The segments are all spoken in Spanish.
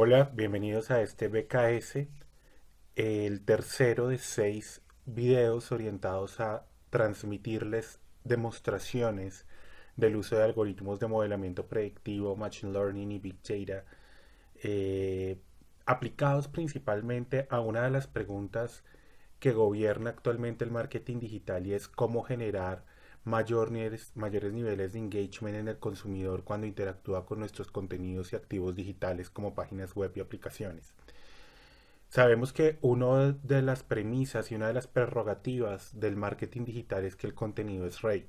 Hola, bienvenidos a este BKS, el tercero de 6 videos orientados a transmitirles demostraciones del uso de algoritmos de modelamiento predictivo, Machine Learning y Big Data, eh, aplicados principalmente a una de las preguntas que gobierna actualmente el marketing digital y es cómo generar mayores niveles de engagement en el consumidor cuando interactúa con nuestros contenidos y activos digitales como páginas web y aplicaciones. Sabemos que una de las premisas y una de las prerrogativas del marketing digital es que el contenido es rey,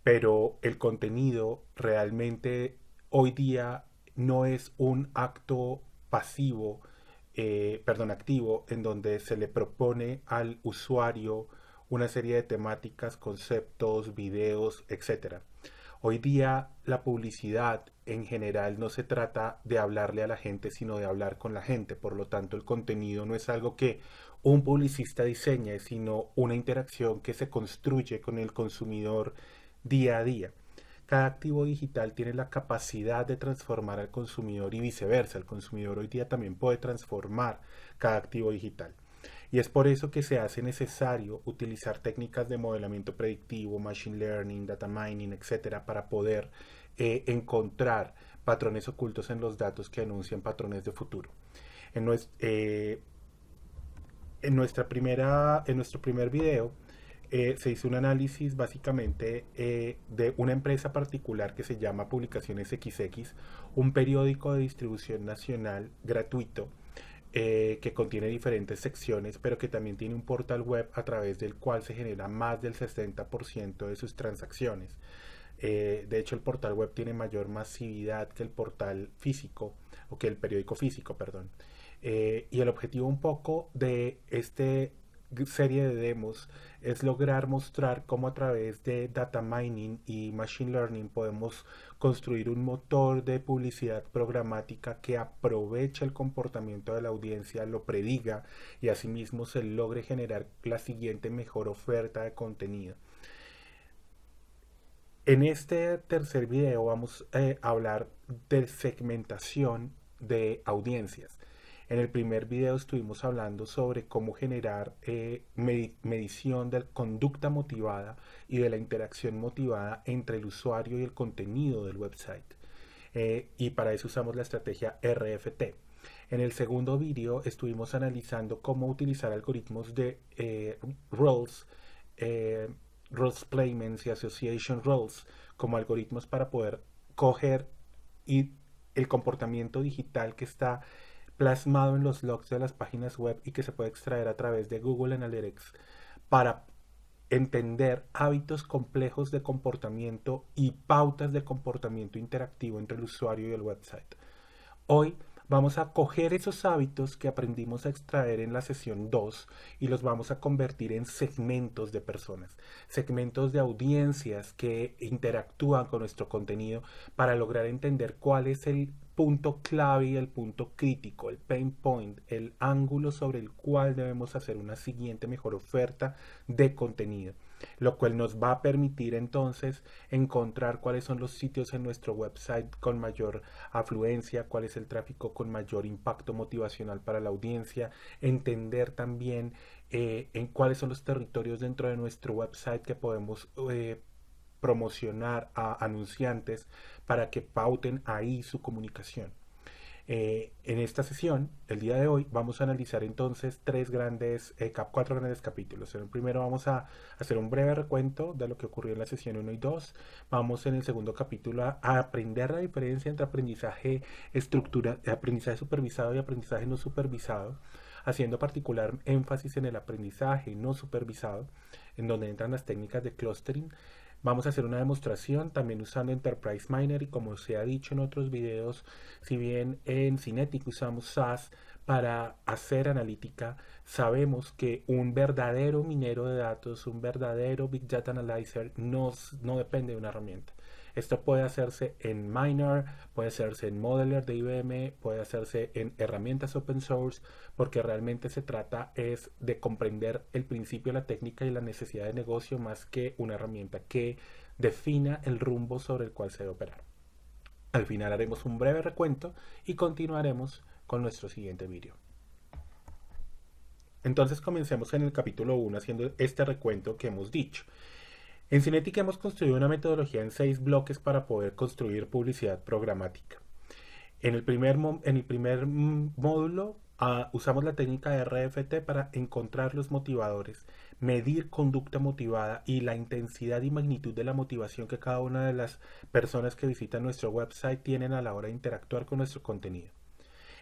pero el contenido realmente hoy día no es un acto pasivo, activo, en donde se le propone al usuario una serie de temáticas, conceptos, videos, etcétera. Hoy día la publicidad en general no se trata de hablarle a la gente, sino de hablar con la gente. Por lo tanto, el contenido no es algo que un publicista diseñe, sino una interacción que se construye con el consumidor día a día. Cada activo digital tiene la capacidad de transformar al consumidor y viceversa. El consumidor hoy día también puede transformar cada activo digital. Y es por eso que se hace necesario utilizar técnicas de modelamiento predictivo, machine learning, data mining, etcétera, para poder encontrar patrones ocultos en los datos que anuncian patrones de futuro. En, nues- eh, en nuestro primer video se hizo un análisis básicamente de una empresa particular que se llama Publicaciones XX, un periódico de distribución nacional gratuito que contiene diferentes secciones, pero que también tiene un portal web a través del cual se genera más del 60% de sus transacciones. De hecho, el portal web tiene mayor masividad que el portal físico, o que el periódico físico, perdón. Y el objetivo un poco de esta serie de demos es lograr mostrar cómo a través de data mining y machine learning podemos construir un motor de publicidad programática que aproveche el comportamiento de la audiencia, lo prediga y asimismo se logre generar la siguiente mejor oferta de contenido. En este tercer video vamos a hablar de segmentación de audiencias. En el primer video estuvimos hablando sobre cómo generar medición de conducta motivada y de la interacción motivada entre el usuario y el contenido del website. Y para eso usamos la estrategia RFT. En el segundo video estuvimos analizando cómo utilizar algoritmos de roles, eh, roles placements y association roles como algoritmos para poder coger y el comportamiento digital que está plasmado en los logs de las páginas web y que se puede extraer a través de Google Analytics para entender hábitos complejos de comportamiento y pautas de comportamiento interactivo entre el usuario y el website. Hoy vamos a coger esos hábitos que aprendimos a extraer en la sesión 2 y los vamos a convertir en segmentos de personas, segmentos de audiencias que interactúan con nuestro contenido para lograr entender cuál es el punto clave y el punto crítico, el pain point, el ángulo sobre el cual debemos hacer una siguiente mejor oferta de contenido, lo cual nos va a permitir entonces encontrar cuáles son los sitios en nuestro website con mayor afluencia, cuál es el tráfico con mayor impacto motivacional para la audiencia, entender también en cuáles son los territorios dentro de nuestro website que podemos promocionar a anunciantes para que pauten ahí su comunicación. En esta sesión, el día de hoy, vamos a analizar entonces cuatro grandes capítulos. En el primero vamos a hacer un breve recuento de lo que ocurrió en la sesión 1 y 2. Vamos en el segundo capítulo a aprender la diferencia entre aprendizaje supervisado y aprendizaje no supervisado, haciendo particular énfasis en el aprendizaje no supervisado, en donde entran las técnicas de clustering. Vamos a hacer una demostración también usando Enterprise Miner y como se ha dicho en otros videos, si bien en Cinetic usamos SAS para hacer analítica, sabemos que un verdadero minero de datos, un verdadero Big Data Analyzer no depende de una herramienta. Esto puede hacerse en Miner, puede hacerse en Modeler de IBM, puede hacerse en herramientas open source, porque realmente se trata es de comprender el principio, la técnica y la necesidad de negocio más que una herramienta que defina el rumbo sobre el cual se debe operar. Al final haremos un breve recuento y continuaremos con nuestro siguiente vídeo. Entonces comencemos en el capítulo 1 haciendo este recuento que hemos dicho. En Cinetic hemos construido una metodología en 6 bloques para poder construir publicidad programática. En el primer módulo usamos la técnica de RFT para encontrar los motivadores, medir conducta motivada y la intensidad y magnitud de la motivación que cada una de las personas que visitan nuestro website tienen a la hora de interactuar con nuestro contenido.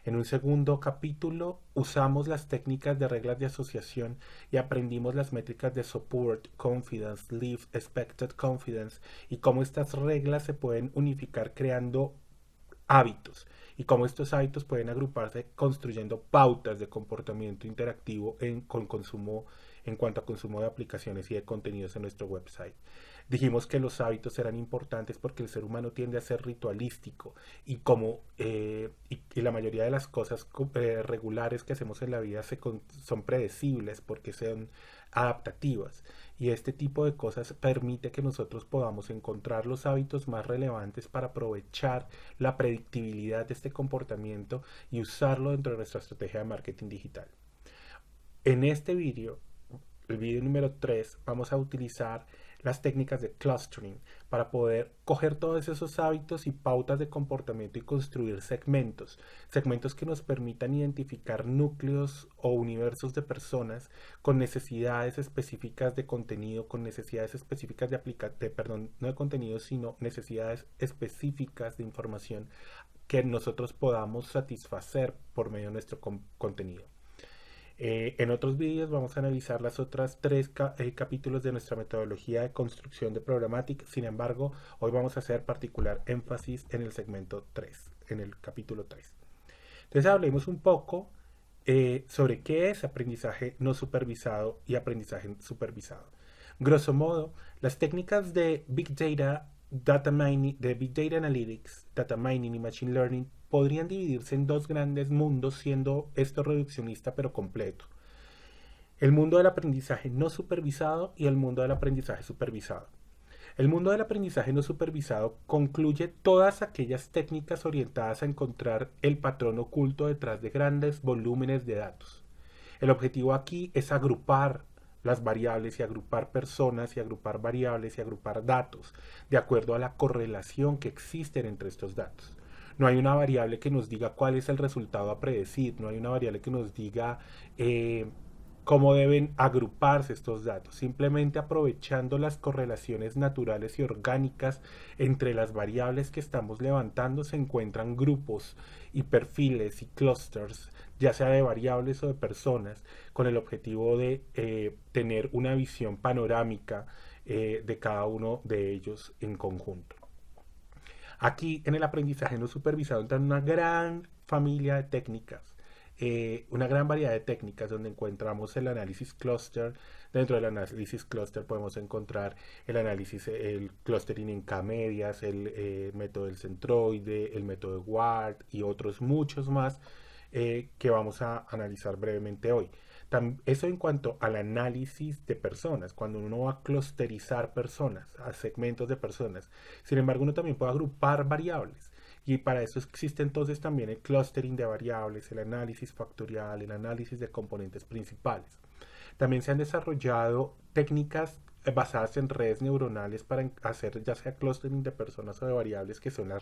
En un segundo capítulo usamos las técnicas de reglas de asociación y aprendimos las métricas de support, confidence, leave, expected confidence y cómo estas reglas se pueden unificar creando hábitos y cómo estos hábitos pueden agruparse construyendo pautas de comportamiento interactivo en cuanto a consumo de aplicaciones y de contenidos en nuestro website. Dijimos que los hábitos eran importantes porque el ser humano tiende a ser ritualístico y y la mayoría de las cosas regulares que hacemos en la vida son predecibles porque son adaptativas, y este tipo de cosas permite que nosotros podamos encontrar los hábitos más relevantes para aprovechar la predictibilidad de este comportamiento y usarlo dentro de nuestra estrategia de marketing digital. En este vídeo, el vídeo número 3, vamos a utilizar las técnicas de clustering para poder coger todos esos hábitos y pautas de comportamiento y construir segmentos que nos permitan identificar núcleos o universos de personas con necesidades específicas de contenido, con necesidades específicas no de contenido, sino necesidades específicas de información que nosotros podamos satisfacer por medio de nuestro contenido. En otros vídeos vamos a analizar las otras 3 capítulos de nuestra metodología de construcción de programática. Sin embargo, hoy vamos a hacer particular énfasis en el segmento 3, en el capítulo 3. Entonces hablemos un poco sobre qué es aprendizaje no supervisado y aprendizaje supervisado. Grosso modo, las técnicas de Big Data, Big Data Analytics, Data Mining y Machine Learning podrían dividirse en 2 grandes mundos, siendo esto reduccionista pero completo. El mundo del aprendizaje no supervisado y el mundo del aprendizaje supervisado. El mundo del aprendizaje no supervisado concluye todas aquellas técnicas orientadas a encontrar el patrón oculto detrás de grandes volúmenes de datos. El objetivo aquí es agrupar las variables y agrupar personas y agrupar variables y agrupar datos de acuerdo a la correlación que existen entre estos datos. No hay una variable que nos diga cuál es el resultado a predecir, no hay una variable que nos diga cómo deben agruparse estos datos. Simplemente aprovechando las correlaciones naturales y orgánicas entre las variables que estamos levantando se encuentran grupos y perfiles y clusters, ya sea de variables o de personas, con el objetivo de tener una visión panorámica de cada uno de ellos en conjunto. Aquí en el aprendizaje no supervisado entran una gran familia de técnicas, una gran variedad de técnicas donde encontramos el análisis cluster. Dentro del análisis cluster podemos encontrar el clustering en K-medias, el método del centroide, el método de Ward y otros muchos más que vamos a analizar brevemente hoy. Eso en cuanto al análisis de personas, cuando uno va a clusterizar personas, a segmentos de personas. Sin embargo, uno también puede agrupar variables. Y para eso existe entonces también el clustering de variables, el análisis factorial, el análisis de componentes principales. También se han desarrollado técnicas basadas en redes neuronales para hacer ya sea clustering de personas o de variables, que son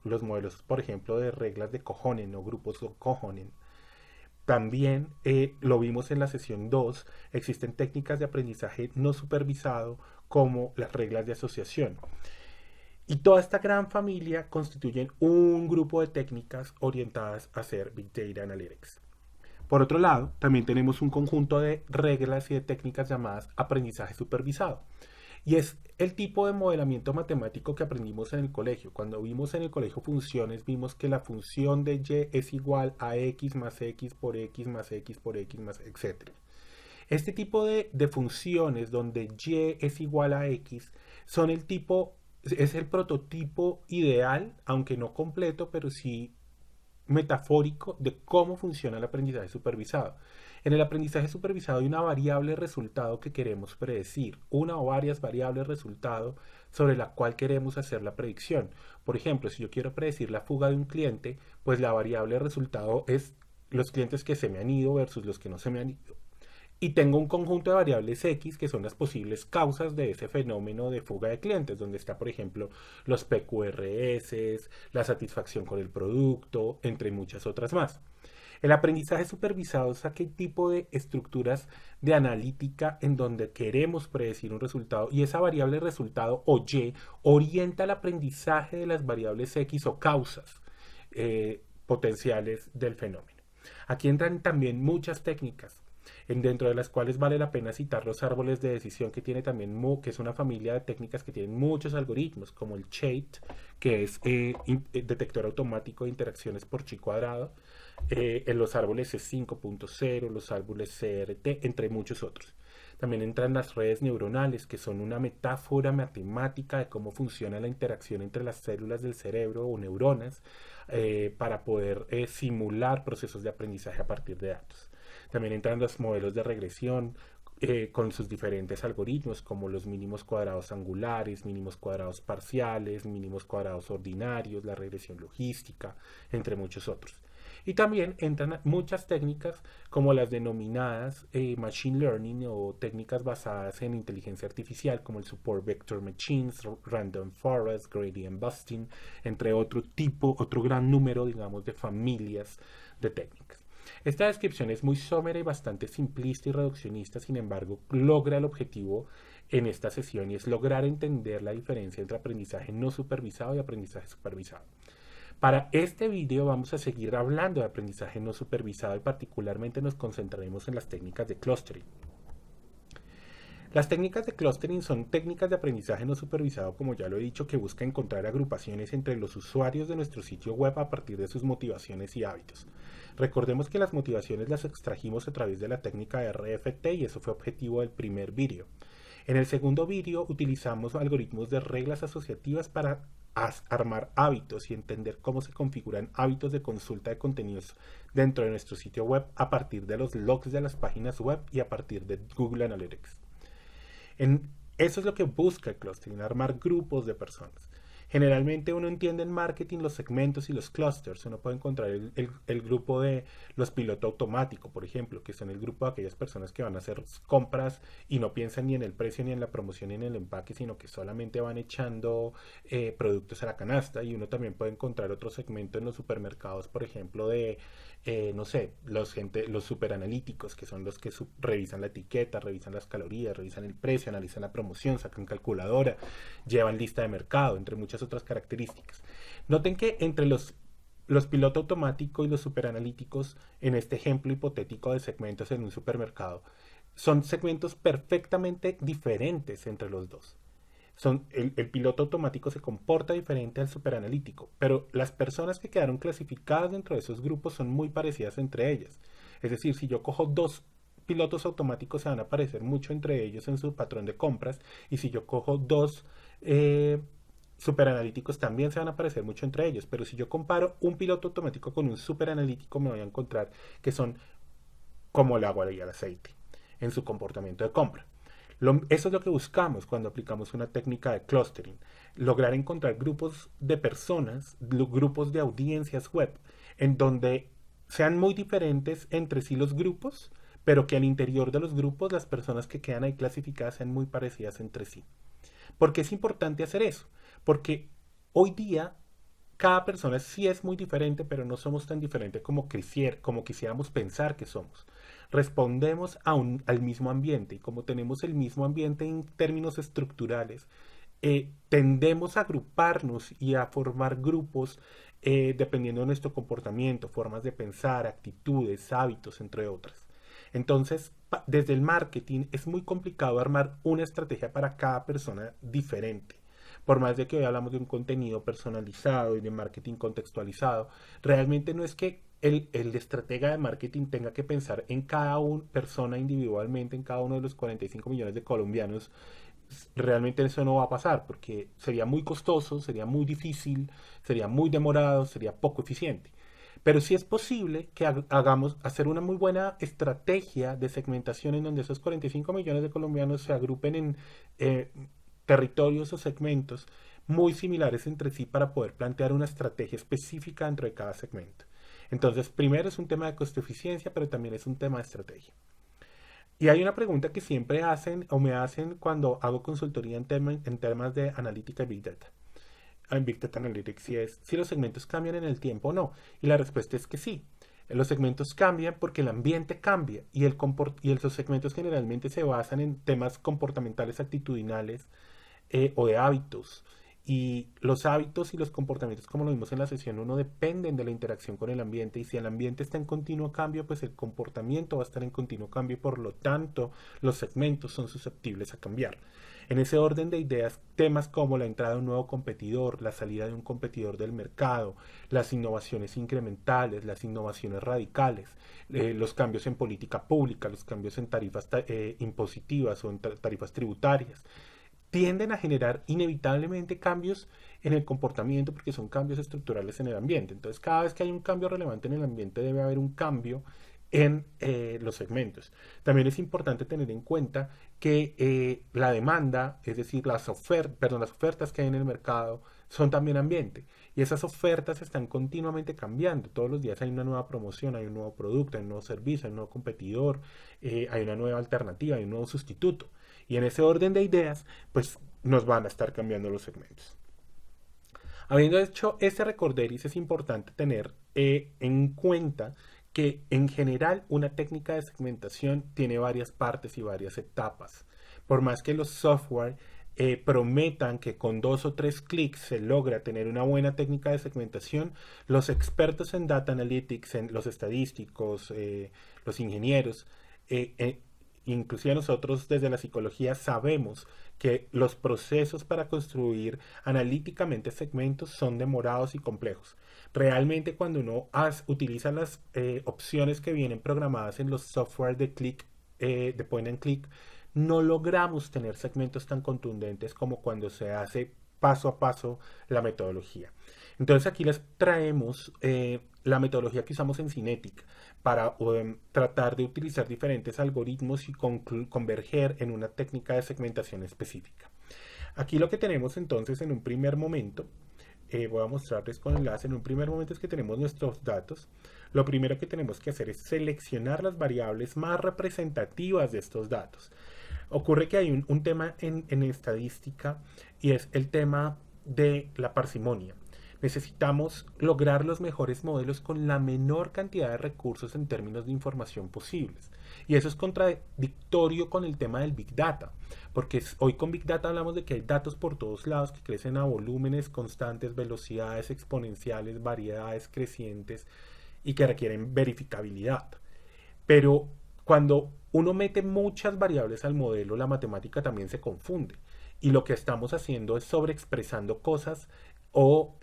los modelos, por ejemplo, de reglas de Kohonen o grupos de Kohonen. También lo vimos en la sesión 2, existen técnicas de aprendizaje no supervisado como las reglas de asociación. Y toda esta gran familia constituyen un grupo de técnicas orientadas a hacer Big Data Analytics. Por otro lado, también tenemos un conjunto de reglas y de técnicas llamadas aprendizaje supervisado. Y es el tipo de modelamiento matemático que aprendimos en el colegio. Cuando vimos en el colegio funciones, vimos que la función de y es igual a x más x por x más x por x más etc. Este tipo de funciones donde y es igual a x es el prototipo ideal, aunque no completo, pero sí metafórico de cómo funciona el aprendizaje supervisado. En el aprendizaje supervisado hay una variable resultado que queremos predecir, una o varias variables resultado sobre la cual queremos hacer la predicción. Por ejemplo, si yo quiero predecir la fuga de un cliente, pues la variable resultado es los clientes que se me han ido versus los que no se me han ido. Y tengo un conjunto de variables X que son las posibles causas de ese fenómeno de fuga de clientes, donde está, por ejemplo, los PQRS, la satisfacción con el producto, entre muchas otras más. El aprendizaje supervisado es aquel tipo de estructuras de analítica en donde queremos predecir un resultado y esa variable resultado o Y orienta el aprendizaje de las variables X o causas potenciales del fenómeno. Aquí entran también muchas técnicas, dentro de las cuales vale la pena citar los árboles de decisión que tiene también que es una familia de técnicas que tienen muchos algoritmos, como el CHAIT, que es detector automático de interacciones por chi cuadrado, en los árboles C5.0, los árboles CRT, entre muchos otros. También entran las redes neuronales, que son una metáfora matemática de cómo funciona la interacción entre las células del cerebro o neuronas para poder simular procesos de aprendizaje a partir de datos. También entran los modelos de regresión con sus diferentes algoritmos, como los mínimos cuadrados angulares, mínimos cuadrados parciales, mínimos cuadrados ordinarios, la regresión logística, entre muchos otros. Y también entran muchas técnicas como las denominadas Machine Learning o técnicas basadas en inteligencia artificial como el Support Vector Machines, Random Forest, Gradient Busting, entre otro gran número, digamos, de familias de técnicas. Esta descripción es muy somera y bastante simplista y reduccionista, sin embargo, logra el objetivo en esta sesión y es lograr entender la diferencia entre aprendizaje no supervisado y aprendizaje supervisado. Para este video vamos a seguir hablando de aprendizaje no supervisado y particularmente nos concentraremos en las técnicas de clustering. Las técnicas de clustering son técnicas de aprendizaje no supervisado, como ya lo he dicho, que busca encontrar agrupaciones entre los usuarios de nuestro sitio web a partir de sus motivaciones y hábitos. Recordemos que las motivaciones las extrajimos a través de la técnica de RFT y eso fue objetivo del primer vídeo. En el segundo vídeo utilizamos algoritmos de reglas asociativas para armar hábitos y entender cómo se configuran hábitos de consulta de contenidos dentro de nuestro sitio web a partir de los logs de las páginas web y a partir de Google Analytics. Eso es lo que busca el clustering, armar grupos de personas. Generalmente uno entiende en marketing los segmentos y los clusters. Uno puede encontrar el grupo de los piloto automático, por ejemplo, que son el grupo de aquellas personas que van a hacer compras y no piensan ni en el precio, ni en la promoción, ni en el empaque, sino que solamente van echando productos a la canasta. Y uno también puede encontrar otro segmento en los supermercados, por ejemplo, de, no sé, los superanalíticos, que son los que revisan la etiqueta, revisan las calorías, revisan el precio, analizan la promoción, sacan calculadora, llevan lista de mercado, entre muchas otras características. Noten que entre los piloto automático y los superanalíticos, en este ejemplo hipotético de segmentos en un supermercado, son segmentos perfectamente diferentes entre los dos. El piloto automático se comporta diferente al superanalítico, pero las personas que quedaron clasificadas dentro de esos grupos son muy parecidas entre ellas. Es decir, si yo cojo dos pilotos automáticos, se van a parecer mucho entre ellos en su patrón de compras, y si yo cojo dos superanalíticos también se van a parecer mucho entre ellos, pero si yo comparo un piloto automático con un superanalítico me voy a encontrar que son como el agua y el aceite en su comportamiento de compra. Eso es lo que buscamos cuando aplicamos una técnica de clustering, lograr encontrar grupos de personas, grupos de audiencias web, en donde sean muy diferentes entre sí los grupos, pero que al interior de los grupos las personas que quedan ahí clasificadas sean muy parecidas entre sí. ¿Por qué es importante hacer eso? Porque hoy día cada persona sí es muy diferente, pero no somos tan diferentes como quisiéramos pensar que somos. Respondemos al mismo ambiente y como tenemos el mismo ambiente en términos estructurales, tendemos a agruparnos y a formar grupos dependiendo de nuestro comportamiento, formas de pensar, actitudes, hábitos, entre otras. Entonces, desde el marketing es muy complicado armar una estrategia para cada persona diferente. Por más de que hoy hablamos de un contenido personalizado y de marketing contextualizado, realmente no es que el estratega de marketing tenga que pensar en cada persona individualmente, en cada uno de los 45 millones de colombianos. Realmente eso no va a pasar porque sería muy costoso, sería muy difícil, sería muy demorado, sería poco eficiente. Pero sí es posible que hagamos hacer una muy buena estrategia de segmentación en donde esos 45 millones de colombianos se agrupen en eh, territorios o segmentos muy similares entre sí para poder plantear una estrategia específica dentro de cada segmento. Entonces, primero es un tema de costo-eficiencia, pero también es un tema de estrategia. Y hay una pregunta que siempre hacen o me hacen cuando hago consultoría en temas de analítica y Big Data. En Big Data Analytics y es si los segmentos cambian en el tiempo o no. Y la respuesta es que sí. Los segmentos cambian porque el ambiente cambia y los segmentos generalmente se basan en temas comportamentales, actitudinales o de hábitos. Y los hábitos y los comportamientos, como lo vimos en la sesión 1, dependen de la interacción con el ambiente. Y si el ambiente está en continuo cambio, pues el comportamiento va a estar en continuo cambio y por lo tanto los segmentos son susceptibles a cambiar. En ese orden de ideas, temas como la entrada de un nuevo competidor, la salida de un competidor del mercado, las innovaciones incrementales, las innovaciones radicales, los cambios en política pública, los cambios en tarifas impositivas o en tarifas tributarias, tienden a generar inevitablemente cambios en el comportamiento porque son cambios estructurales en el ambiente. Entonces, cada vez que hay un cambio relevante en el ambiente debe haber un cambio en los segmentos. También es importante tener en cuenta que la demanda, es decir, las ofertas que hay en el mercado son también ambiente. Y esas ofertas están continuamente cambiando. Todos los días hay una nueva promoción, hay un nuevo producto, hay un nuevo servicio, hay un nuevo competidor, hay una nueva alternativa, hay un nuevo sustituto. Y en ese orden de ideas, pues nos van a estar cambiando los segmentos. Habiendo hecho este recorderis, es importante tener en cuenta que en general una técnica de segmentación tiene varias partes y varias etapas. Por más que los software prometan que con 2 o 3 clics se logra tener una buena técnica de segmentación, los expertos en data analytics, los estadísticos, los ingenieros, inclusive nosotros desde la psicología sabemos que los procesos para construir analíticamente segmentos son demorados y complejos. Realmente cuando uno utiliza las opciones que vienen programadas en los software de click, de point and click, no logramos tener segmentos tan contundentes como cuando se hace paso a paso la metodología. Entonces aquí les traemos la metodología que usamos en Cinetic para tratar de utilizar diferentes algoritmos y converger en una técnica de segmentación específica. Aquí lo que tenemos entonces en un primer momento, voy a mostrarles con enlace, en un primer momento es que tenemos nuestros datos. Lo primero que tenemos que hacer es seleccionar las variables más representativas de estos datos. Ocurre que hay un tema en estadística y es el tema de la parsimonia. Necesitamos lograr los mejores modelos con la menor cantidad de recursos en términos de información posibles. Y eso es contradictorio con el tema del Big Data, porque hoy con Big Data hablamos de que hay datos por todos lados que crecen a volúmenes constantes, velocidades exponenciales, variedades crecientes y que requieren verificabilidad. Pero cuando uno mete muchas variables al modelo, la matemática también se confunde. Y lo que estamos haciendo es sobreexpresando cosas o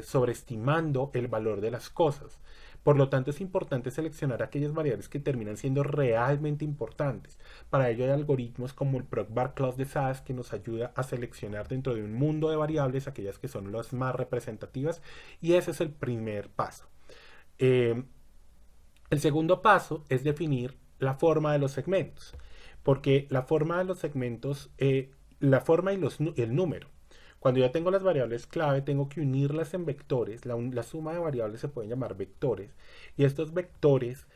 sobreestimando el valor de las cosas. Por lo tanto, es importante seleccionar aquellas variables que terminan siendo realmente importantes. Para ello hay algoritmos como el ProgBar-Clause de SAS que nos ayuda a seleccionar dentro de un mundo de variables aquellas que son las más representativas y ese es el primer paso. El segundo paso es definir la forma de los segmentos, porque la forma de los segmentos, la forma y el número. Cuando ya tengo las variables clave, tengo que unirlas en vectores. La suma de variables se pueden llamar vectores. Y estos vectores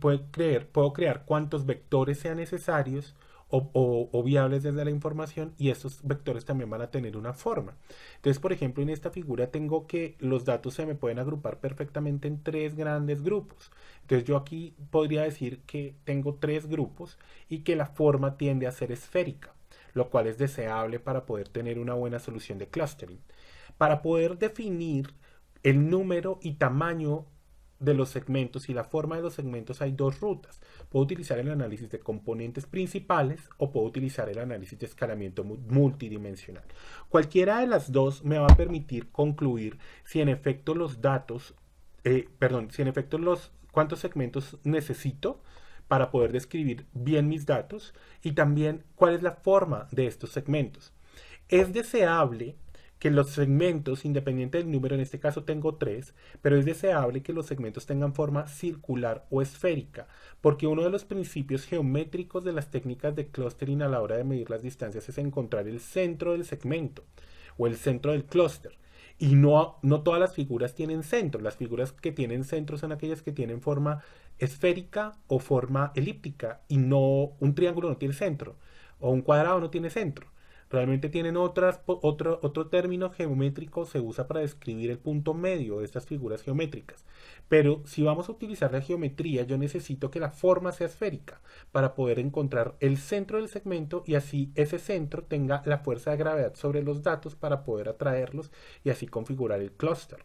puedo crear cuantos vectores sean necesarios o viables desde la información y estos vectores también van a tener una forma. Entonces, por ejemplo, en esta figura tengo que los datos se me pueden agrupar perfectamente en 3 grandes grupos. Entonces yo aquí podría decir que tengo 3 grupos y que la forma tiende a ser esférica, lo cual es deseable para poder tener una buena solución de clustering. Para poder definir el número y tamaño de los segmentos y la forma de los segmentos hay 2 rutas. Puedo utilizar el análisis de componentes principales o puedo utilizar el análisis de escalamiento multidimensional. Cualquiera de las dos me va a permitir concluir si en efecto los datos, si en efecto cuántos segmentos necesito para poder describir bien mis datos y también cuál es la forma de estos segmentos. Es deseable que los segmentos, independiente del número, en este caso tengo 3, pero es deseable que los segmentos tengan forma circular o esférica, porque uno de los principios geométricos de las técnicas de clustering a la hora de medir las distancias es encontrar el centro del segmento o el centro del clúster. Y no todas las figuras tienen centro. Las figuras que tienen centro son aquellas que tienen forma esférica o forma elíptica, y no un triángulo no tiene centro o un cuadrado no tiene centro. Realmente tienen otro término geométrico, se usa para describir el punto medio de estas figuras geométricas. Pero si vamos a utilizar la geometría, yo necesito que la forma sea esférica para poder encontrar el centro del segmento, y así ese centro tenga la fuerza de gravedad sobre los datos para poder atraerlos y así configurar el clúster.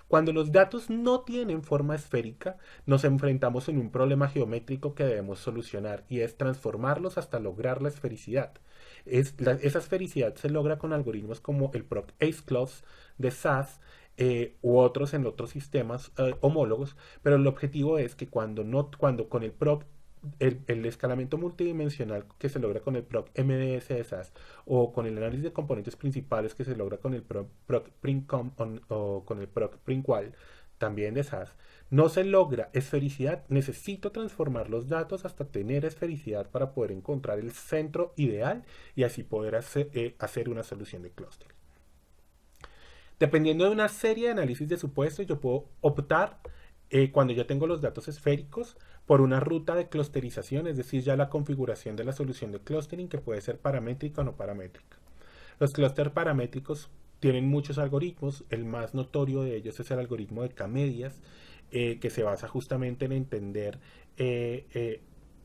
Cuando los datos no tienen forma esférica, nos enfrentamos en un problema geométrico que debemos solucionar, y es transformarlos hasta lograr la esfericidad. Esa esfericidad se logra con algoritmos como el PROC-ACE-CLUS de SAS, u otros en otros sistemas homólogos, pero el objetivo es que cuando con el PROC, el escalamiento multidimensional que se logra con el PROC MDS de SAS, o con el análisis de componentes principales que se logra con el PROC PRINCOM o con el PROC PRINQUAL, también de SAS, no se logra esfericidad. Necesito transformar los datos hasta tener esfericidad para poder encontrar el centro ideal y así poder hacer una solución de clúster. Dependiendo de una serie de análisis de supuestos, yo puedo optar, cuando ya tengo los datos esféricos, por una ruta de clusterización, es decir, ya la configuración de la solución de clustering, que puede ser paramétrica o no paramétrica. Los clústeres paramétricos tienen muchos algoritmos. El más notorio de ellos es el algoritmo de K-medias, que se basa justamente en entender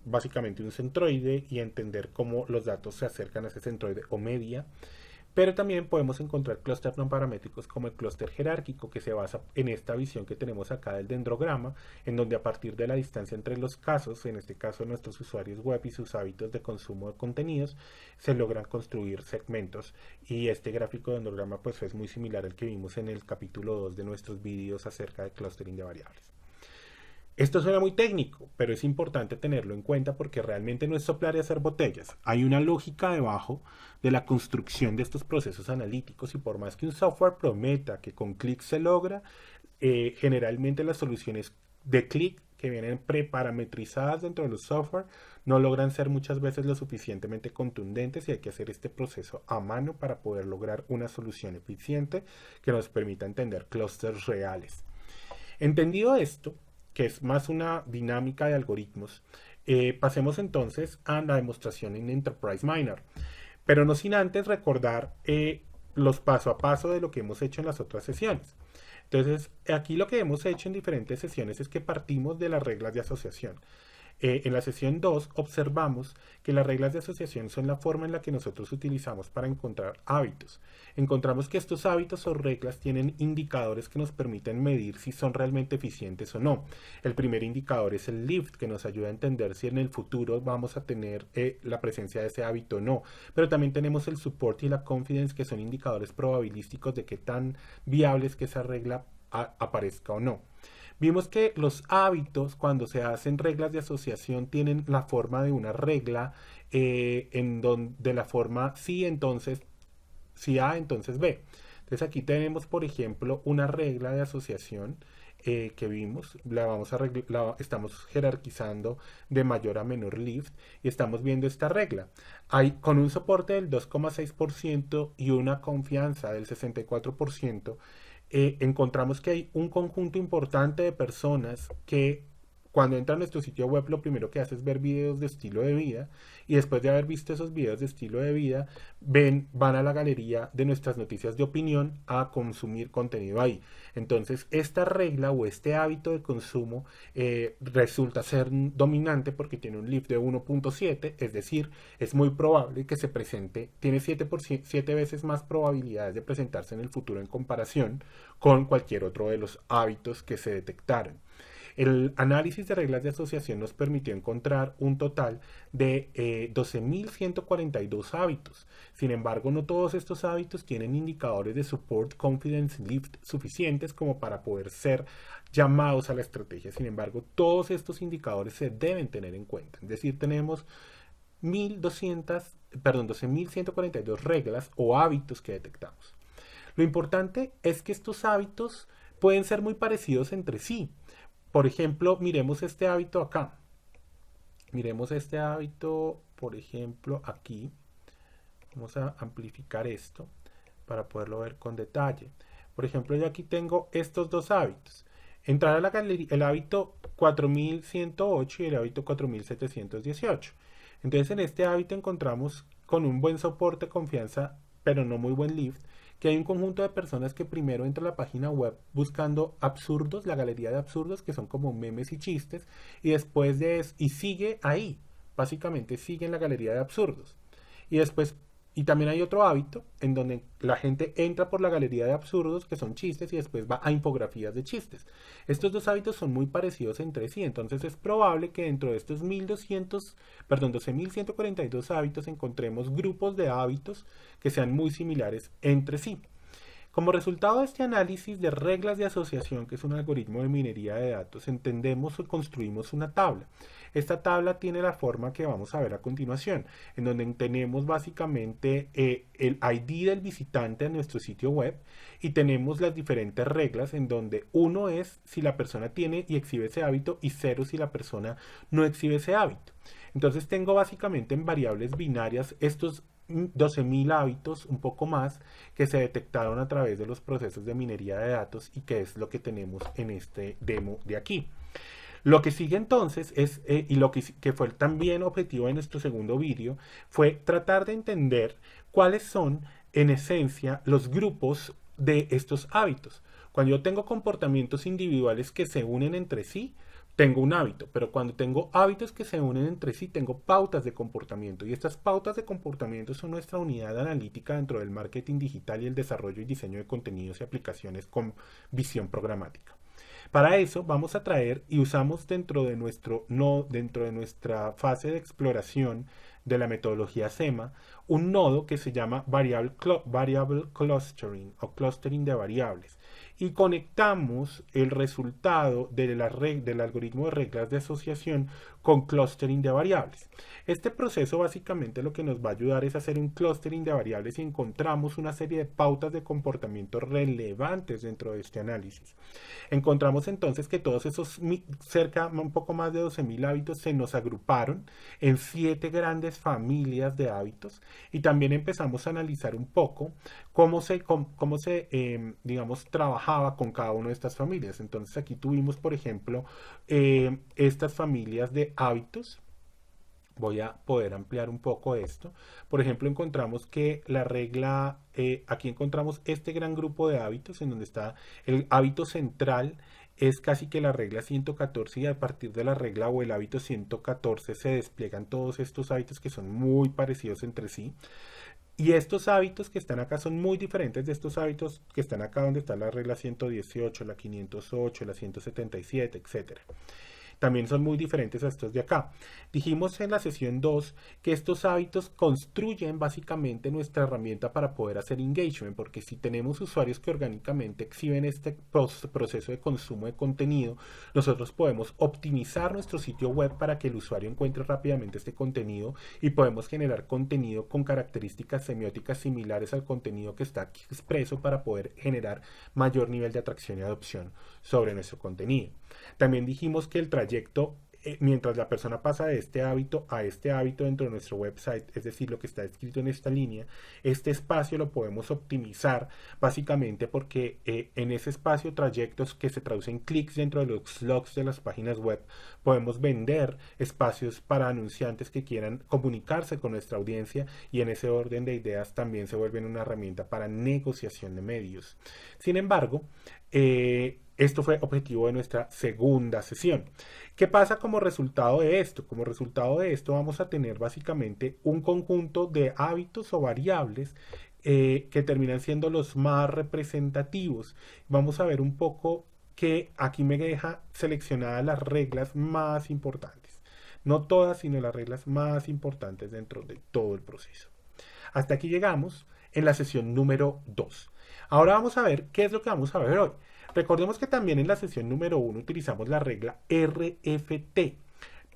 básicamente un centroide y entender cómo los datos se acercan a ese centroide o media. Pero también podemos encontrar clústeres no paramétricos como el clúster jerárquico, que se basa en esta visión que tenemos acá del dendrograma, en donde a partir de la distancia entre los casos, en este caso nuestros usuarios web y sus hábitos de consumo de contenidos, se logran construir segmentos. Y este gráfico de dendrograma pues es muy similar al que vimos en el capítulo 2 de nuestros vídeos acerca de clustering de variables. Esto suena muy técnico, pero es importante tenerlo en cuenta porque realmente no es soplar y hacer botellas. Hay una lógica debajo de la construcción de estos procesos analíticos, y por más que un software prometa que con clic se logra, generalmente las soluciones de clic que vienen preparametrizadas dentro de los software no logran ser muchas veces lo suficientemente contundentes, y hay que hacer este proceso a mano para poder lograr una solución eficiente que nos permita entender clústeres reales. Entendido esto, que es más una dinámica de algoritmos, pasemos entonces a la demostración en Enterprise Miner. Pero no sin antes recordar los paso a paso de lo que hemos hecho en las otras sesiones. Entonces, aquí lo que hemos hecho en diferentes sesiones es que partimos de las reglas de asociación. En la sesión 2 observamos que las reglas de asociación son la forma en la que nosotros utilizamos para encontrar hábitos. Encontramos que estos hábitos o reglas tienen indicadores que nos permiten medir si son realmente eficientes o no. El primer indicador es el lift, que nos ayuda a entender si en el futuro vamos a tener la presencia de ese hábito o no. Pero también tenemos el support y la confidence, que son indicadores probabilísticos de qué tan viable es que esa regla aparezca o no. Vimos que los hábitos, cuando se hacen reglas de asociación, tienen la forma de una regla, en donde la forma si entonces, si A, entonces B. Entonces aquí tenemos, por ejemplo, una regla de asociación que vimos, estamos jerarquizando de mayor a menor lift, y estamos viendo esta regla. Hay con un soporte del 2,6% y una confianza del 64%. Encontramos que hay un conjunto importante de personas que, cuando entran a nuestro sitio web, lo primero que hace es ver videos de estilo de vida, y después de haber visto esos videos de estilo de vida, van a la galería de nuestras noticias de opinión a consumir contenido ahí. Entonces, esta regla o este hábito de consumo resulta ser dominante porque tiene un lift de 1.7, es decir, es muy probable que se presente, tiene 7 veces más probabilidades de presentarse en el futuro en comparación con cualquier otro de los hábitos que se detectaron. El análisis de reglas de asociación nos permitió encontrar un total de 12.142 hábitos. Sin embargo, no todos estos hábitos tienen indicadores de support confidence lift suficientes como para poder ser llamados a la estrategia. Sin embargo, todos estos indicadores se deben tener en cuenta. Es decir, tenemos 12.142 reglas o hábitos que detectamos. Lo importante es que estos hábitos pueden ser muy parecidos entre sí. Por ejemplo, miremos este hábito acá. Miremos este hábito, por ejemplo, aquí. Vamos a amplificar esto para poderlo ver con detalle. Por ejemplo, yo aquí tengo estos dos hábitos. Entrar a la galería, el hábito 4108 y el hábito 4718. Entonces, en este hábito encontramos con un buen soporte, confianza, pero no muy buen lift, que hay un conjunto de personas que primero entra a la página web buscando absurdos, la galería de absurdos, que son como memes y chistes, y después de eso, y sigue ahí, básicamente sigue en la galería de absurdos. Y después, y también hay otro hábito en donde la gente entra por la galería de absurdos, que son chistes, y después va a infografías de chistes. Estos dos hábitos son muy parecidos entre sí, entonces es probable que dentro de estos 12.142 hábitos encontremos grupos de hábitos que sean muy similares entre sí. Como resultado de este análisis de reglas de asociación, que es un algoritmo de minería de datos, entendemos o construimos una tabla. Esta tabla tiene la forma que vamos a ver a continuación, en donde tenemos básicamente el ID del visitante en nuestro sitio web y tenemos las diferentes reglas en donde 1 es si la persona tiene y exhibe ese hábito y 0 si la persona no exhibe ese hábito. Entonces tengo básicamente en variables binarias estos 12.000 hábitos, un poco más, que se detectaron a través de los procesos de minería de datos y que es lo que tenemos en este demo de aquí. Lo que sigue entonces es, y lo que fue también objetivo de nuestro segundo vídeo, fue tratar de entender cuáles son, en esencia, los grupos de estos hábitos. Cuando yo tengo comportamientos individuales que se unen entre sí, tengo un hábito, pero cuando tengo hábitos que se unen entre sí, tengo pautas de comportamiento. Y estas pautas de comportamiento son nuestra unidad analítica dentro del marketing digital y el desarrollo y diseño de contenidos y aplicaciones con visión programática. Para eso vamos a traer y usamos dentro de nuestra fase de exploración de la metodología SEMA, un nodo que se llama Variable Clustering o Clustering de variables. Y conectamos el resultado del algoritmo de reglas de asociación con clustering de variables. Este proceso básicamente lo que nos va a ayudar es a hacer un clustering de variables y encontramos una serie de pautas de comportamiento relevantes dentro de este análisis. Encontramos entonces que todos esos un poco más de 12.000 hábitos se nos agruparon en 7 grandes familias de hábitos y también empezamos a analizar un poco cómo se digamos, trabajaba con cada una de estas familias. Entonces aquí tuvimos, por ejemplo, estas familias de hábitos. Voy a poder ampliar un poco esto. Por ejemplo, encontramos que la regla, aquí encontramos este gran grupo de hábitos en donde está el hábito central, es casi que la regla 114 y a partir de la regla o el hábito 114 se despliegan todos estos hábitos que son muy parecidos entre sí. Y estos hábitos que están acá son muy diferentes de estos hábitos que están acá donde está la regla 118, la 508, la 177, etcétera. También son muy diferentes a estos de acá. Dijimos en la sesión 2 que estos hábitos construyen básicamente nuestra herramienta para poder hacer engagement, porque si tenemos usuarios que orgánicamente exhiben este proceso de consumo de contenido, nosotros podemos optimizar nuestro sitio web para que el usuario encuentre rápidamente este contenido y podemos generar contenido con características semióticas similares al contenido que está aquí expreso para poder generar mayor nivel de atracción y adopción sobre nuestro contenido. También dijimos que el trayecto, mientras la persona pasa de este hábito a este hábito dentro de nuestro website, es decir, lo que está escrito en esta línea, este espacio lo podemos optimizar básicamente porque en ese espacio trayectos que se traducen clics dentro de los logs de las páginas web, podemos vender espacios para anunciantes que quieran comunicarse con nuestra audiencia y en ese orden de ideas también se vuelven una herramienta para negociación de medios. Sin embargo, esto fue objetivo de nuestra segunda sesión. ¿Qué pasa como resultado de esto? Como resultado de esto vamos a tener básicamente un conjunto de hábitos o variables que terminan siendo los más representativos. Vamos a ver un poco que aquí me deja seleccionadas las reglas más importantes. No todas, sino las reglas más importantes dentro de todo el proceso. Hasta aquí llegamos en la sesión número 2. Ahora vamos a ver qué es lo que vamos a ver hoy. Recordemos que también en la sesión número 1 utilizamos la regla RFT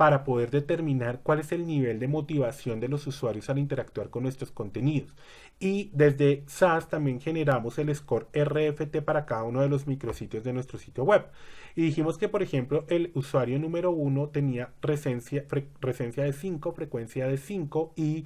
para poder determinar cuál es el nivel de motivación de los usuarios al interactuar con nuestros contenidos. Y desde SAS también generamos el score RFT para cada uno de los micrositios de nuestro sitio web. Y dijimos que, por ejemplo, el usuario número 1 tenía presencia de 5, frecuencia de 5 y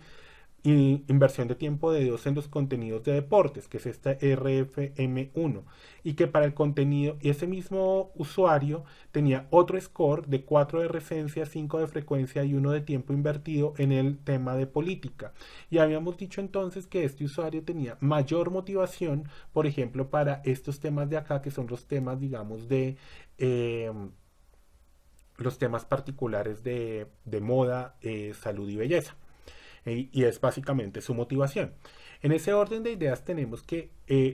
inversión de tiempo de 2 en los contenidos de deportes, que es esta RFM1, y que para el contenido, y ese mismo usuario tenía otro score de 4 de recencia, 5 de frecuencia y 1 de tiempo invertido en el tema de política. Y habíamos dicho entonces que este usuario tenía mayor motivación, por ejemplo, para estos temas de acá, que son los temas, digamos, de... los temas particulares de moda, salud y belleza. Y es básicamente su motivación. En ese orden de ideas tenemos que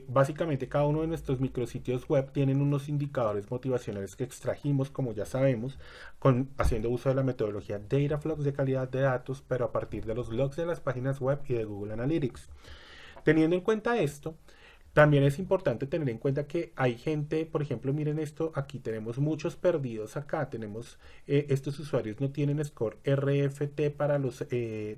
básicamente cada uno de nuestros micrositios web tienen unos indicadores motivacionales que extrajimos, como ya sabemos, haciendo uso de la metodología Dataflows de calidad de datos, pero a partir de los logs de las páginas web y de Google Analytics. Teniendo en cuenta esto, también es importante tener en cuenta que hay gente, por ejemplo, miren esto, aquí tenemos muchos perdidos acá, tenemos, estos usuarios no tienen score RFT para los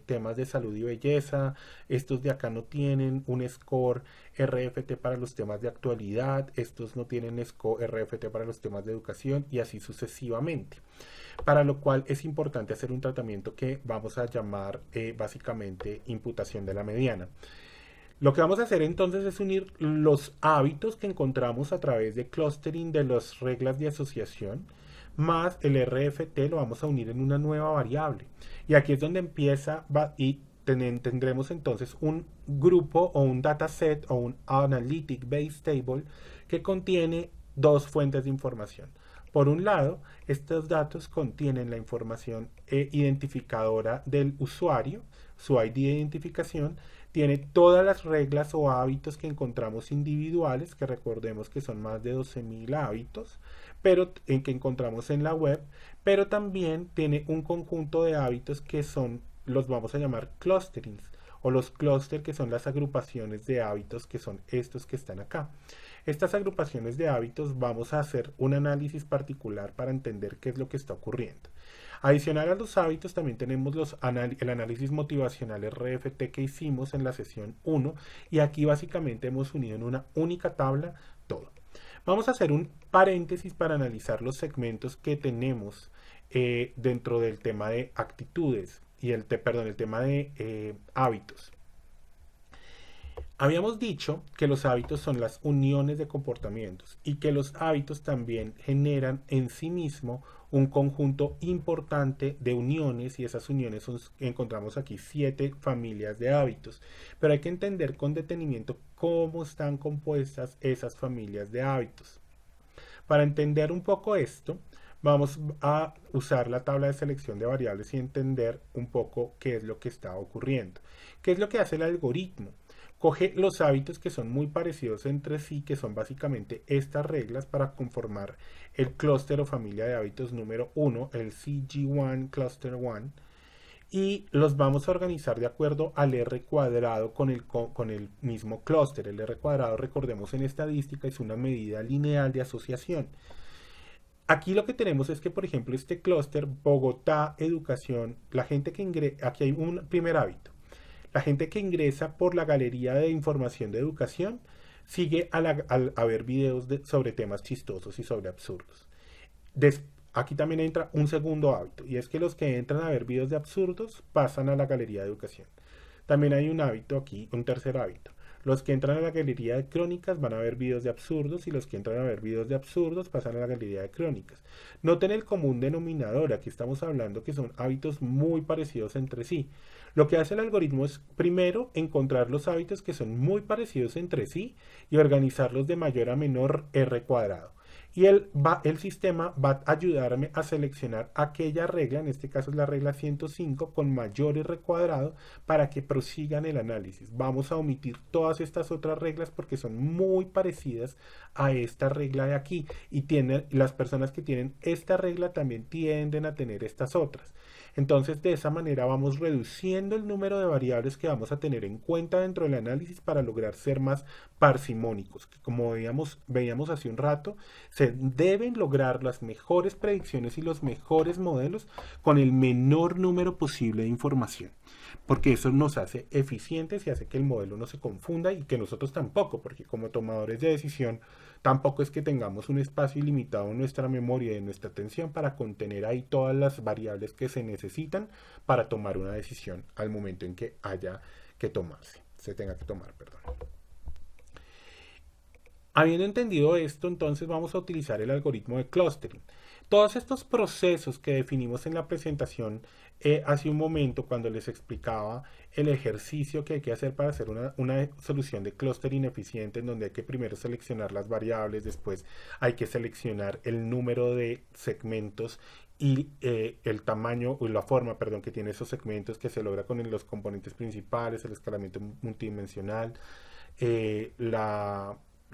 temas de salud y belleza, estos de acá no tienen un score RFT para los temas de actualidad, estos no tienen score RFT para los temas de educación y así sucesivamente. Para lo cual es importante hacer un tratamiento que vamos a llamar básicamente imputación de la mediana. Lo que vamos a hacer entonces es unir los hábitos que encontramos a través de clustering de las reglas de asociación más el RFT lo vamos a unir en una nueva variable. Y aquí es donde empieza y tendremos entonces un grupo o un dataset o un analytic base table que contiene dos fuentes de información. Por un lado, estos datos contienen la información identificadora del usuario, su ID de identificación, tiene todas las reglas o hábitos que encontramos individuales, que recordemos que son más de 12.000 hábitos, pero que encontramos en la web, pero también tiene un conjunto de hábitos que son, los vamos a llamar clusterings, o los clústeres que son las agrupaciones de hábitos que son estos que están acá. Estas agrupaciones de hábitos vamos a hacer un análisis particular para entender qué es lo que está ocurriendo. Adicional a los hábitos también tenemos el análisis motivacional RFT que hicimos en la sesión 1 y aquí básicamente hemos unido en una única tabla todo. Vamos a hacer un paréntesis para analizar los segmentos que tenemos dentro del tema de actitudes y el tema de hábitos. Habíamos dicho que los hábitos son las uniones de comportamientos y que los hábitos también generan en sí mismo un conjunto importante de uniones y esas uniones encontramos aquí 7 familias de hábitos. Pero hay que entender con detenimiento cómo están compuestas esas familias de hábitos. Para entender un poco esto, vamos a usar la tabla de selección de variables y entender un poco qué es lo que está ocurriendo. ¿Qué es lo que hace el algoritmo? Coge los hábitos que son muy parecidos entre sí, que son básicamente estas reglas para conformar el clúster o familia de hábitos número 1, el CG1 Cluster 1, y los vamos a organizar de acuerdo al R cuadrado con el mismo clúster. El R cuadrado, recordemos en estadística, es una medida lineal de asociación. Aquí lo que tenemos es que, por ejemplo, este clúster, Bogotá, educación, la gente que ingresa, aquí hay un primer hábito. La gente que ingresa por la galería de información de educación sigue a ver videos sobre temas chistosos y sobre absurdos. Aquí también entra un segundo hábito, y es que los que entran a ver videos de absurdos pasan a la galería de educación. También hay un hábito aquí, un tercer hábito. Los que entran a la galería de crónicas van a ver videos de absurdos y los que entran a ver videos de absurdos pasan a la galería de crónicas. Noten el común denominador, aquí estamos hablando que son hábitos muy parecidos entre sí. Lo que hace el algoritmo es primero encontrar los hábitos que son muy parecidos entre sí y organizarlos de mayor a menor R cuadrado. Y el sistema va a ayudarme a seleccionar aquella regla, en este caso es la regla 105, con mayor R cuadrado para que prosigan el análisis. Vamos a omitir todas estas otras reglas porque son muy parecidas a esta regla de aquí y las personas que tienen esta regla también tienden a tener estas otras. Entonces, de esa manera vamos reduciendo el número de variables que vamos a tener en cuenta dentro del análisis para lograr ser más parsimónicos, que como veíamos hace un rato, Se deben lograr las mejores predicciones y los mejores modelos con el menor número posible de información, porque eso nos hace eficientes y hace que el modelo no se confunda y que nosotros tampoco, porque como tomadores de decisión tampoco es que tengamos un espacio ilimitado en nuestra memoria y en nuestra atención para contener ahí todas las variables que se necesitan para tomar una decisión al momento en que haya que tomarse, se tenga que tomar, perdón. Habiendo entendido esto, entonces vamos a utilizar el algoritmo de clustering. Todos estos procesos que definimos en la presentación hace un momento cuando les explicaba el ejercicio que hay que hacer para hacer una solución de clustering eficiente, en donde hay que primero seleccionar las variables, después hay que seleccionar el número de segmentos y el tamaño o la forma, perdón, que tiene esos segmentos, que se logra con los componentes principales, el escalamiento multidimensional,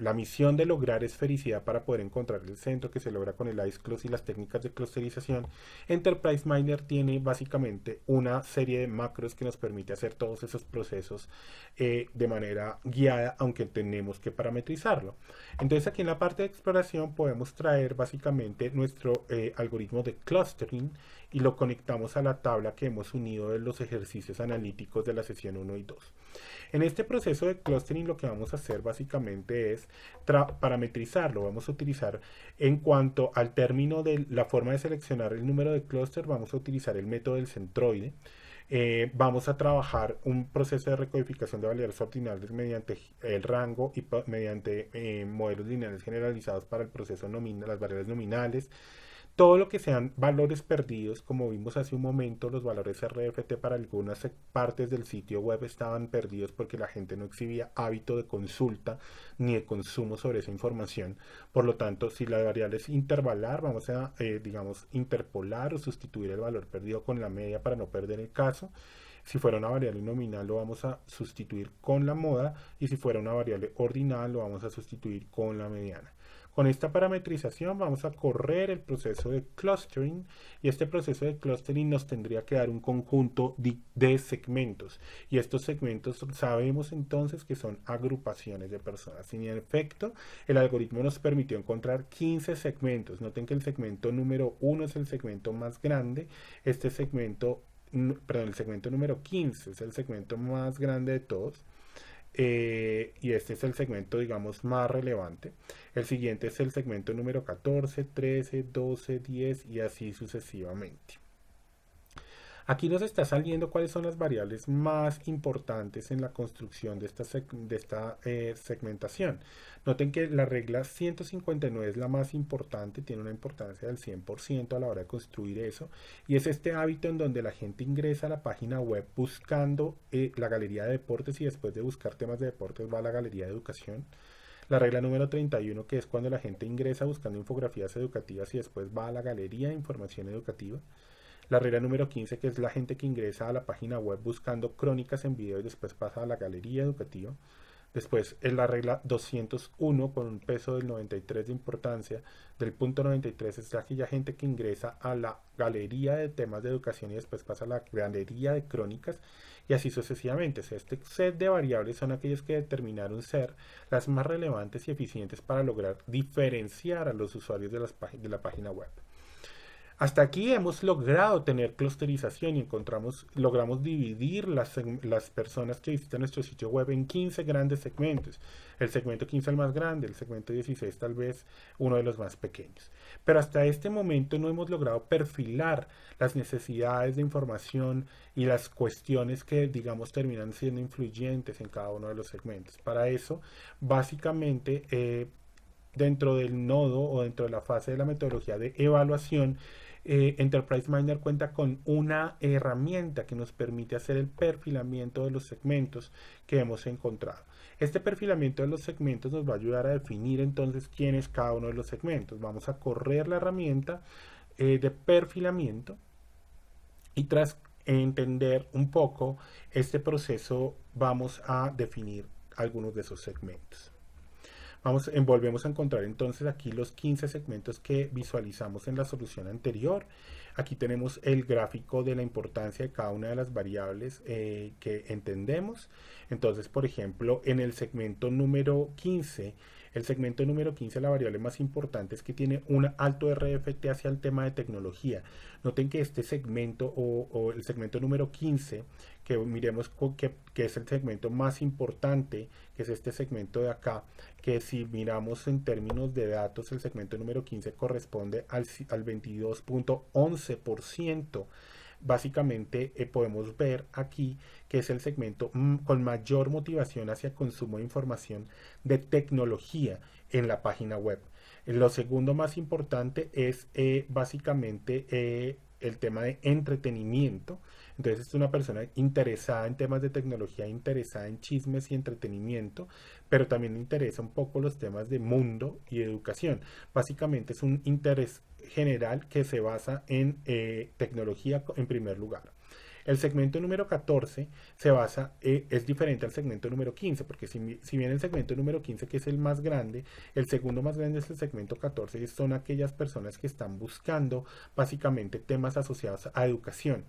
la misión de lograr esfericidad para poder encontrar el centro, que se logra con el IceClust y las técnicas de clusterización. Enterprise Miner tiene básicamente una serie de macros que nos permite hacer todos esos procesos de manera guiada, aunque tenemos que parametrizarlo. Entonces aquí en la parte de exploración podemos traer básicamente nuestro algoritmo de clustering y lo conectamos a la tabla que hemos unido de los ejercicios analíticos de la sesión 1 y 2. En este proceso de clustering lo que vamos a hacer básicamente es parametrizarlo. Vamos a utilizar, en cuanto al término de la forma de seleccionar el número de clúster, vamos a utilizar el método del centroide. Vamos a trabajar un proceso de recodificación de variables ordinales mediante el rango y mediante modelos lineales generalizados para el proceso nominal, las variables nominales. Todo lo que sean valores perdidos, como vimos hace un momento, los valores RFT para algunas partes del sitio web estaban perdidos porque la gente no exhibía hábito de consulta ni de consumo sobre esa información. Por lo tanto, si la variable es intervalar, vamos a, digamos, interpolar o sustituir el valor perdido con la media para no perder el caso. Si fuera una variable nominal, lo vamos a sustituir con la moda, y si fuera una variable ordinal, lo vamos a sustituir con la mediana. Con esta parametrización vamos a correr el proceso de clustering, y este proceso de clustering nos tendría que dar un conjunto de segmentos, y estos segmentos sabemos entonces que son agrupaciones de personas. Y en efecto, el algoritmo nos permitió encontrar 15 segmentos. Noten que el segmento número 1 es el segmento más grande. Este segmento, perdón, el segmento número 15 es el segmento más grande de todos. Y este es el segmento, digamos, más relevante. El siguiente es el segmento número 14, 13, 12, 10 y así sucesivamente. Aquí nos está saliendo cuáles son las variables más importantes en la construcción de esta segmentación. Noten que la regla 159 es la más importante, tiene una importancia del 100% a la hora de construir eso, y es este hábito en donde la gente ingresa a la página web buscando la galería de deportes, y después de buscar temas de deportes va a la galería de educación. La regla número 31, que es cuando la gente ingresa buscando infografías educativas y después va a la galería de información educativa. La regla número 15, que es la gente que ingresa a la página web buscando crónicas en video y después pasa a la galería educativa. Después es la regla 201 con un peso del 93 de importancia. Del punto 93 es aquella gente que ingresa a la galería de temas de educación y después pasa a la galería de crónicas, y así sucesivamente. O sea, este set de variables son aquellas que determinaron ser las más relevantes y eficientes para lograr diferenciar a los usuarios de la página web. Hasta aquí hemos logrado tener clusterización y logramos dividir las personas que visitan nuestro sitio web en 15 grandes segmentos. El segmento 15 es el más grande, el segmento 16 tal vez uno de los más pequeños. Pero hasta este momento no hemos logrado perfilar las necesidades de información y las cuestiones que, digamos, terminan siendo influyentes en cada uno de los segmentos. Para eso, básicamente, dentro del nodo o dentro de la fase de la metodología de evaluación, Enterprise Miner cuenta con una herramienta que nos permite hacer el perfilamiento de los segmentos que hemos encontrado. Este perfilamiento de los segmentos nos va a ayudar a definir entonces quién es cada uno de los segmentos. Vamos a correr la herramienta de perfilamiento, y tras entender un poco este proceso vamos a definir algunos de esos segmentos. Volvemos a encontrar entonces aquí los 15 segmentos que visualizamos en la solución anterior. Aquí tenemos el gráfico de la importancia de cada una de las variables que entendemos. Entonces, por ejemplo, en el segmento número 15, El segmento número 15, la variable más importante es que tiene un alto RFT hacia el tema de tecnología. Noten que este segmento o el segmento número 15, que miremos que es el segmento más importante, que es este segmento de acá, que si miramos en términos de datos, el segmento número 15 corresponde al 22.11%. Básicamente podemos ver aquí que es el segmento con mayor motivación hacia consumo de información de tecnología en la página web. Lo segundo más importante es básicamente el tema de entretenimiento. Entonces es una persona interesada en temas de tecnología, interesada en chismes y entretenimiento, pero también le interesa un poco los temas de mundo y educación. Básicamente es un interés general que se basa en tecnología en primer lugar. El segmento número 14 se basa, es diferente al segmento número 15, porque si bien el segmento número 15, que es el más grande, el segundo más grande es el segmento 14, y son aquellas personas que están buscando básicamente temas asociados a educación.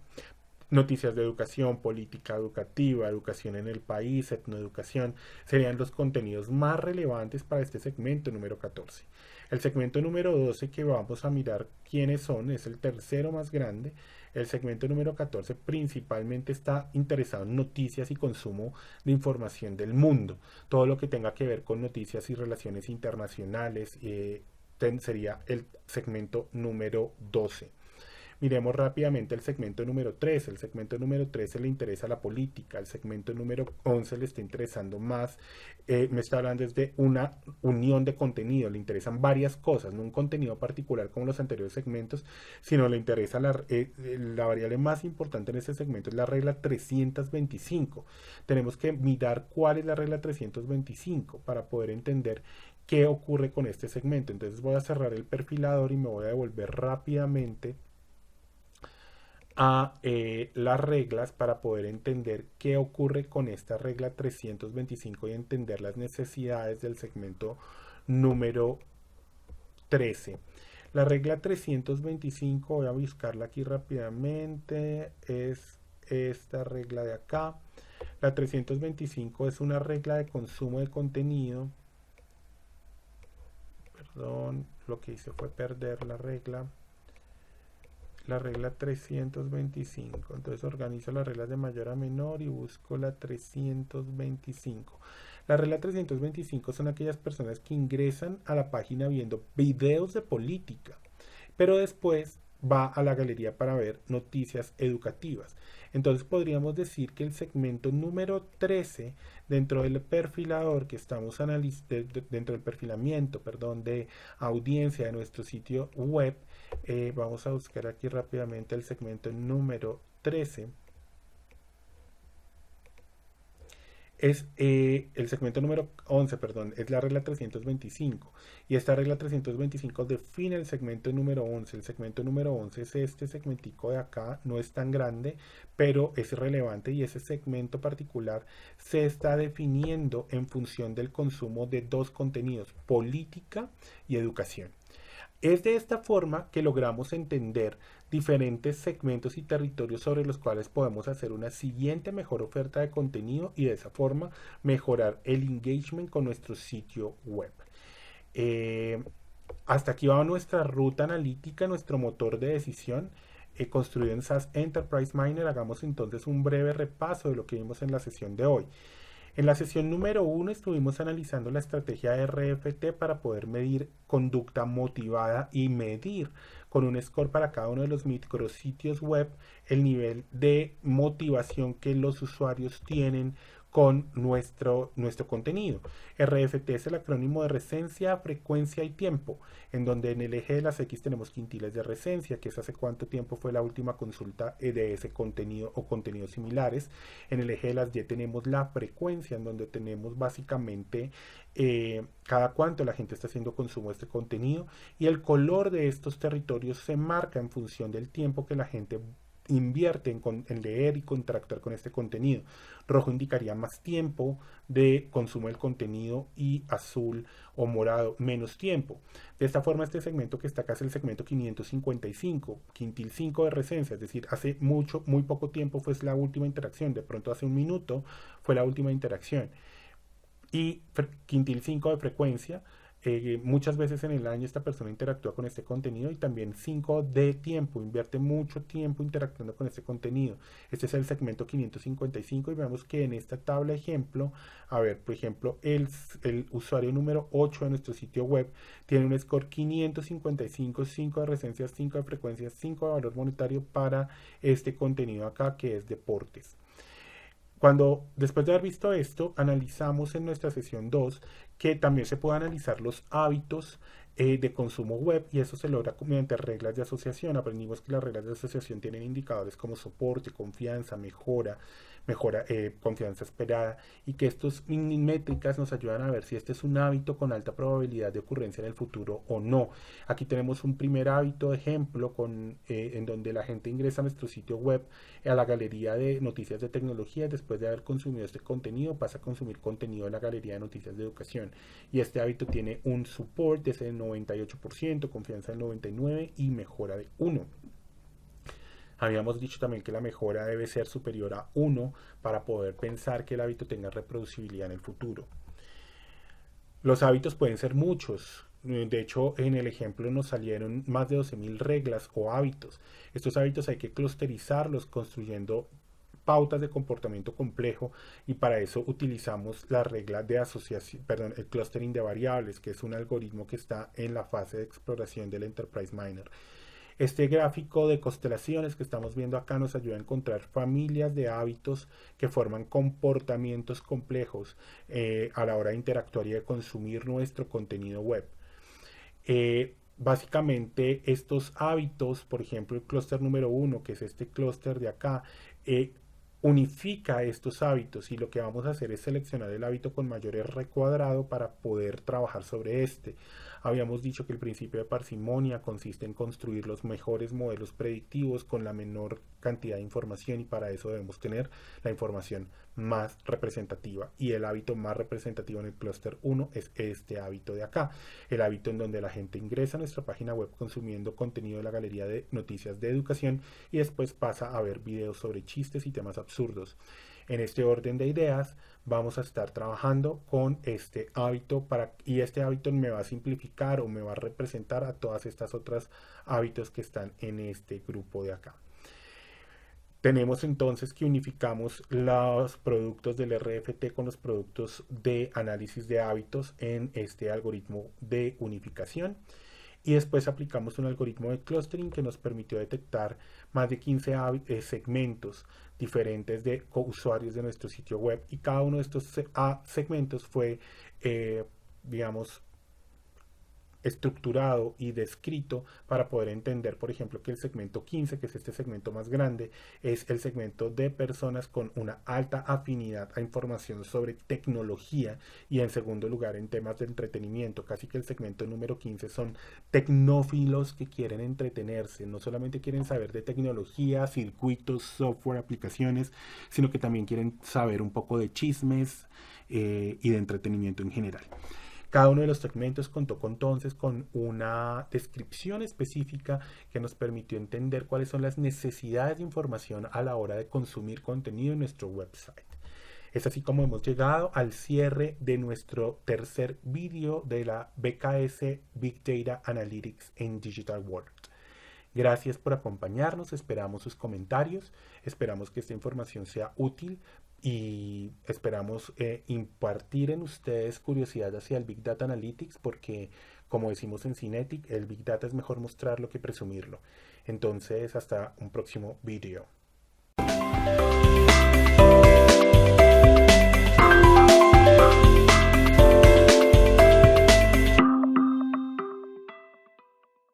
Noticias de educación, política educativa, educación en el país, etnoeducación, serían los contenidos más relevantes para este segmento número 14. El segmento número 12 que vamos a mirar quiénes son, es el tercero más grande. El segmento número 14 principalmente está interesado en noticias y consumo de información del mundo. Todo lo que tenga que ver con noticias y relaciones internacionales sería el segmento número 12. Miremos rápidamente el segmento número 13. El segmento número 13 le interesa la política. El segmento número 11 le está interesando más, me está hablando desde una unión de contenido. Le interesan varias cosas, no un contenido particular como los anteriores segmentos, sino le interesa la variable más importante en este segmento es la regla 325. Tenemos que mirar cuál es la regla 325 para poder entender qué ocurre con este segmento. Entonces voy a cerrar el perfilador y me voy a devolver rápidamente a las reglas para poder entender qué ocurre con esta regla 325 y entender las necesidades del segmento número 13. La regla 325, voy a buscarla aquí rápidamente, es esta regla de acá. La 325 es una regla de consumo de contenido. Perdón, lo que hice fue perder la regla 325. Entonces organizo las reglas de mayor a menor y busco la 325. La regla 325 son aquellas personas que ingresan a la página viendo videos de política, pero después va a la galería para ver noticias educativas. Entonces podríamos decir que el segmento número 13 dentro del perfilador que estamos analizando, dentro del perfilamiento, perdón, de audiencia de nuestro sitio web, vamos a buscar aquí rápidamente el segmento número 13. Es el segmento número 11, perdón, es la regla 325. Y esta regla 325 define el segmento número 11. El segmento número 11 es este segmentico de acá, no es tan grande, pero es relevante y ese segmento particular se está definiendo en función del consumo de dos contenidos, política y educación. Es de esta forma que logramos entender diferentes segmentos y territorios sobre los cuales podemos hacer una siguiente mejor oferta de contenido y de esa forma mejorar el engagement con nuestro sitio web. Hasta aquí va nuestra ruta analítica, nuestro motor de decisión construido en SAS Enterprise Miner. Hagamos entonces un breve repaso de lo que vimos en la sesión de hoy. En la sesión número 1 estuvimos analizando la estrategia de RFT para poder medir conducta motivada y medir con un score para cada uno de los micrositios web el nivel de motivación que los usuarios tienen con nuestro contenido. RFT es el acrónimo de recencia, frecuencia y tiempo, en donde en el eje de las X tenemos quintiles de recencia, que es hace cuánto tiempo fue la última consulta de ese contenido o contenidos similares. En el eje de las Y tenemos la frecuencia, en donde tenemos básicamente cada cuánto la gente está haciendo consumo de este contenido, y el color de estos territorios se marca en función del tiempo que la gente invierte en leer y interactuar con este contenido. Rojo indicaría más tiempo de consumo del contenido y azul o morado menos tiempo. De esta forma este segmento que está acá es el segmento 555, quintil 5 de recencia, es decir, hace muy poco tiempo fue la última interacción, de pronto hace un minuto fue la última interacción. y quintil 5 de frecuencia. Muchas veces en el año esta persona interactúa con este contenido, y también 5 de tiempo, invierte mucho tiempo interactuando con este contenido. Este es el segmento 555 y vemos que en esta tabla ejemplo, a ver, por ejemplo, el usuario número 8 de nuestro sitio web tiene un score 555, 5 de resistencias, 5 de frecuencias, 5 de valor monetario para este contenido acá, que es deportes. Cuando, después de haber visto esto, analizamos en nuestra sesión 2 que también se pueden analizar los hábitos de consumo web, y eso se logra mediante reglas de asociación. Aprendimos que las reglas de asociación tienen indicadores como soporte, confianza, mejora, confianza esperada, y que estos métricas nos ayudan a ver si este es un hábito con alta probabilidad de ocurrencia en el futuro o no. Aquí tenemos un primer hábito ejemplo en donde la gente ingresa a nuestro sitio web, a la galería de noticias de tecnología. Después de haber consumido este contenido, pasa a consumir contenido de la galería de noticias de educación, y este hábito tiene un support de ese 98%, confianza del 99% y mejora de 1. Habíamos dicho también que la mejora debe ser superior a 1 para poder pensar que el hábito tenga reproducibilidad en el futuro. Los hábitos pueden ser muchos. De hecho, en el ejemplo nos salieron más de 12.000 reglas o hábitos. Estos hábitos hay que clusterizarlos construyendo pautas de comportamiento complejo, y para eso utilizamos la regla de asociación, perdón, el clustering de variables, que es un algoritmo que está en la fase de exploración del Enterprise Miner. Este gráfico de constelaciones que estamos viendo acá nos ayuda a encontrar familias de hábitos que forman comportamientos complejos a la hora de interactuar y de consumir nuestro contenido web. Básicamente estos hábitos, por ejemplo el clúster número 1, que es este clúster de acá, unifica estos hábitos, y lo que vamos a hacer es seleccionar el hábito con mayor R cuadrado para poder trabajar sobre este. Habíamos dicho que el principio de parsimonia consiste en construir los mejores modelos predictivos con la menor cantidad de información, y para eso debemos tener la información más representativa, y el hábito más representativo en el clúster 1 es este hábito de acá, el hábito en donde la gente ingresa a nuestra página web consumiendo contenido de la galería de noticias de educación, y después pasa a ver videos sobre chistes y temas absurdos. En este orden de ideas vamos a estar trabajando con este hábito y este hábito me va a simplificar o me va a representar a todas estas otras hábitos que están en este grupo de acá. Tenemos entonces que unificamos los productos del RFT con los productos de análisis de hábitos en este algoritmo de unificación. Y después aplicamos un algoritmo de clustering que nos permitió detectar más de 15 segmentos diferentes de usuarios de nuestro sitio web, y cada uno de estos segmentos fue, digamos, estructurado y descrito para poder entender, por ejemplo, que el segmento 15, que es este segmento más grande, es el segmento de personas con una alta afinidad a información sobre tecnología, y en segundo lugar en temas de entretenimiento. Casi que el segmento número 15 son tecnófilos que quieren entretenerse, no solamente quieren saber de tecnología, circuitos, software, aplicaciones, sino que también quieren saber un poco de chismes y de entretenimiento en general. Cada uno de los segmentos contó entonces con una descripción específica que nos permitió entender cuáles son las necesidades de información a la hora de consumir contenido en nuestro website. Es así como hemos llegado al cierre de nuestro tercer vídeo de la BKS Big Data Analytics en Digital World. Gracias por acompañarnos, esperamos sus comentarios, esperamos que esta información sea útil, y esperamos impartir en ustedes curiosidad hacia el Big Data Analytics, porque como decimos en Cinetic, el Big Data es mejor mostrarlo que presumirlo. Entonces, hasta un próximo video.